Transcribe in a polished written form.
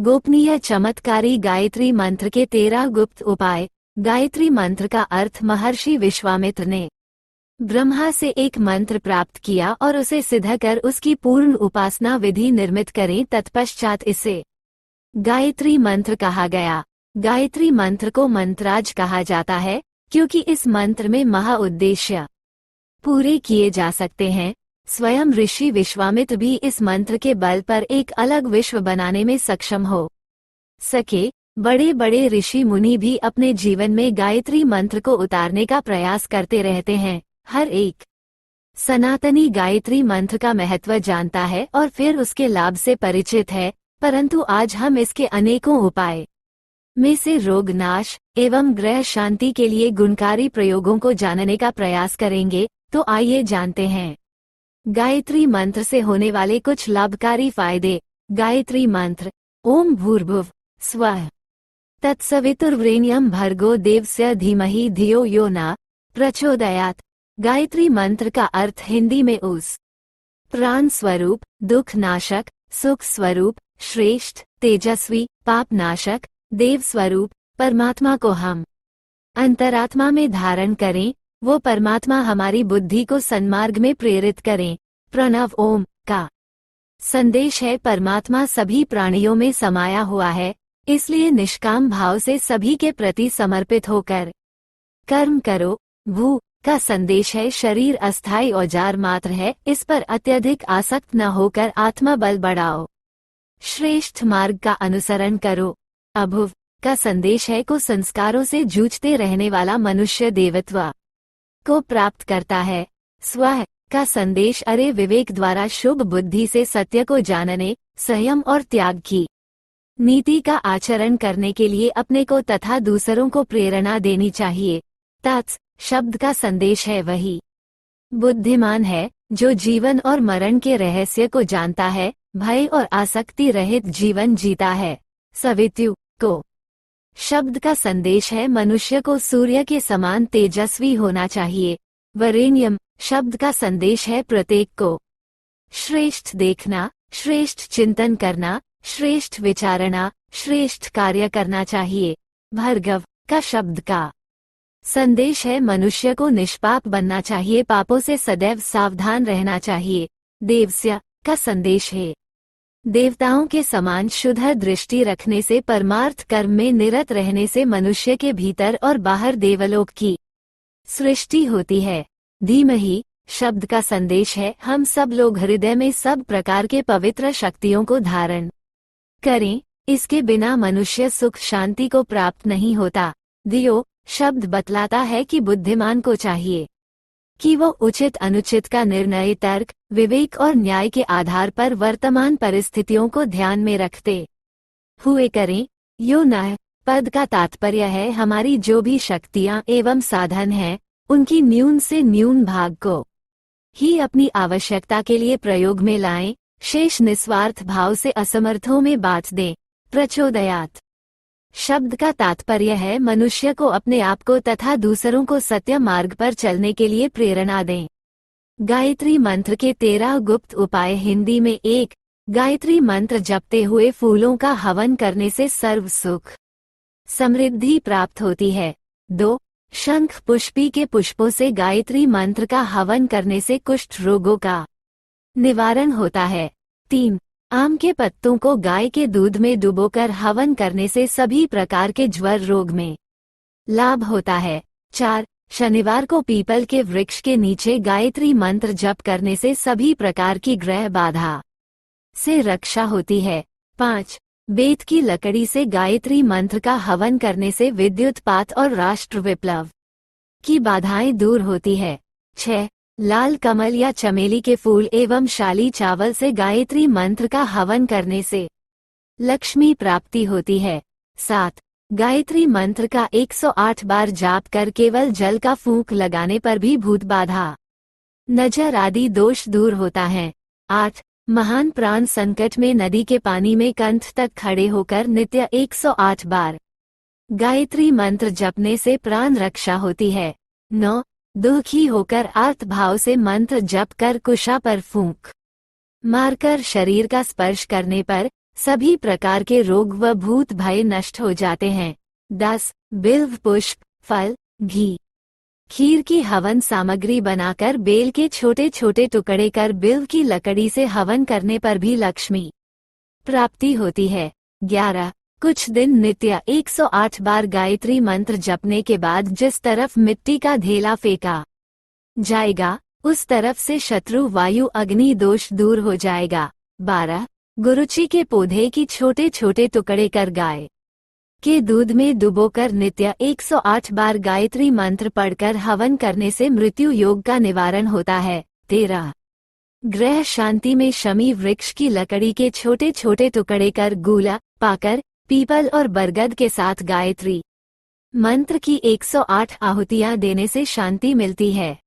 गोपनीय चमत्कारी गायत्री मंत्र के 13 गुप्त उपाय। गायत्री मंत्र का अर्थ महर्षि विश्वामित्र ने ब्रह्मा से एक मंत्र प्राप्त किया और उसे सिद्ध कर उसकी पूर्ण उपासना विधि निर्मित करें, तत्पश्चात इसे गायत्री मंत्र कहा गया। गायत्री मंत्र को मंत्राज कहा जाता है क्योंकि इस मंत्र में महा उद्देश्य पूरे किए जा सकते हैं। स्वयं ऋषि विश्वामित्र भी इस मंत्र के बल पर एक अलग विश्व बनाने में सक्षम हो सके। बड़े बड़े ऋषि मुनि भी अपने जीवन में गायत्री मंत्र को उतारने का प्रयास करते रहते हैं। हर एक सनातनी गायत्री मंत्र का महत्व जानता है और फिर उसके लाभ से परिचित है, परंतु आज हम इसके अनेकों उपाय में से रोग नाश एवं ग्रह शांति के लिए गुणकारी प्रयोगों को जानने का प्रयास करेंगे। तो आइए जानते हैं गायत्री मंत्र से होने वाले कुछ लाभकारी फायदे। गायत्री मंत्र। ओम भूर्भुव स्वः तत्सवितुर्वरेण्यं भर्गो देवस्य धीमहि धियो यो न प्रचोदयात्। गायत्री मंत्र का अर्थ हिंदी में उस प्राण स्वरूप, दुख नाशक, सुख स्वरूप, श्रेष्ठ, तेजस्वी, पाप नाशक, देव स्वरूप परमात्मा को हम अंतरात्मा में धारण करें। वो परमात्मा हमारी बुद्धि को सन्मार्ग में प्रेरित करें। प्रणव ओम का संदेश है परमात्मा सभी प्राणियों में समाया हुआ है, इसलिए निष्काम भाव से सभी के प्रति समर्पित होकर कर्म करो। भू का संदेश है शरीर अस्थायी औजार मात्र है, इस पर अत्यधिक आसक्त न होकर आत्मा बल बढ़ाओ। श्रेष्ठ मार्ग का अनुसरण करो। अभुव का संदेश है को संस्कारों से जूझते रहने वाला मनुष्य देवत्व को प्राप्त करता है। स्वः का संदेश अरे विवेक द्वारा शुभ बुद्धि से सत्य को जानने, संयम और त्याग की नीति का आचरण करने के लिए अपने को तथा दूसरों को प्रेरणा देनी चाहिए। तत्स शब्द का संदेश है वही बुद्धिमान है जो जीवन और मरण के रहस्य को जानता है, भय और आसक्ति रहित जीवन जीता है। सवितु को शब्द का संदेश है मनुष्य को सूर्य के समान तेजस्वी होना चाहिए। वरेण्यम शब्द का संदेश है प्रत्येक को श्रेष्ठ देखना, श्रेष्ठ चिंतन करना, श्रेष्ठ विचारणा, श्रेष्ठ कार्य करना चाहिए। भार्गव का शब्द का संदेश है मनुष्य को निष्पाप बनना चाहिए, पापों से सदैव सावधान रहना चाहिए। देवस्य का संदेश है देवताओं के समान शुद्ध दृष्टि रखने से, परमार्थ कर्म में निरत रहने से मनुष्य के भीतर और बाहर देवलोक की सृष्टि होती है। धीमहि शब्द का संदेश है हम सब लोग हृदय में सब प्रकार के पवित्र शक्तियों को धारण करें, इसके बिना मनुष्य सुख शांति को प्राप्त नहीं होता। धियो शब्द बतलाता है कि बुद्धिमान को चाहिए कि वो उचित अनुचित का निर्णय तर्क, विवेक और न्याय के आधार पर वर्तमान परिस्थितियों को ध्यान में रखते हुए करें। यो न पद का तात्पर्य है हमारी जो भी शक्तियां एवं साधन हैं, उनकी न्यून से न्यून भाग को ही अपनी आवश्यकता के लिए प्रयोग में लाएं, शेष निस्वार्थ भाव से असमर्थों में बांट दें। प्रचोदयात् शब्द का तात्पर्य है मनुष्य को अपने आप को तथा दूसरों को सत्य मार्ग पर चलने के लिए प्रेरणा दें। गायत्री मंत्र के 13 गुप्त उपाय। हिंदी में 1 गायत्री मंत्र जपते हुए फूलों का हवन करने से सर्व सुख समृद्धि प्राप्त होती है। 2 शंख पुष्पी के पुष्पों से गायत्री मंत्र का हवन करने से कुष्ठ रोगों का निवारण होता है। 3 आम के पत्तों को गाय के दूध में डुबोकर हवन करने से सभी प्रकार के ज्वर रोग में लाभ होता है। 4 शनिवार को पीपल के वृक्ष के नीचे गायत्री मंत्र जप करने से सभी प्रकार की ग्रह बाधा से रक्षा होती है। 5 बेत की लकड़ी से गायत्री मंत्र का हवन करने से विद्युतपात और राष्ट्र विप्लव की बाधाएं दूर होती है। 6 लाल कमल या चमेली के फूल एवं शाली चावल से गायत्री मंत्र का हवन करने से लक्ष्मी प्राप्ति होती है। 7 गायत्री मंत्र का 108 बार जाप कर केवल जल का फूंक लगाने पर भी भूत बाधा, नजर आदि दोष दूर होता है। 8 महान प्राण संकट में नदी के पानी में कंठ तक खड़े होकर नित्य 108 बार गायत्री मंत्र जपने से प्राण रक्षा होती है। 9 दुखी होकर आर्त भाव से मंत्र जप कर कुशा पर फूंक मारकर शरीर का स्पर्श करने पर सभी प्रकार के रोग व भूत भय नष्ट हो जाते हैं। 10. बिल्व पुष्प, फल, घी, खीर की हवन सामग्री बनाकर बेल के छोटे छोटे टुकड़े कर बिल्व की लकड़ी से हवन करने पर भी लक्ष्मी प्राप्ति होती है। 11. कुछ दिन नित्य 108 बार गायत्री मंत्र जपने के बाद जिस तरफ मिट्टी का ढेला फेंका जाएगा उस तरफ से शत्रु वायु अग्नि दोष दूर हो जाएगा। 12. गुरुची के पौधे की छोटे छोटे टुकड़े कर गाय के दूध में डुबोकर नित्य 108 बार गायत्री मंत्र पढ़कर हवन करने से मृत्यु योग का निवारण होता है। 13. ग्रह शांति में शमी वृक्ष की लकड़ी के छोटे छोटे टुकड़े कर गूला, पाकर, पीपल और बरगद के साथ गायत्री मंत्र की 108 आहुतियां देने से शांति मिलती है।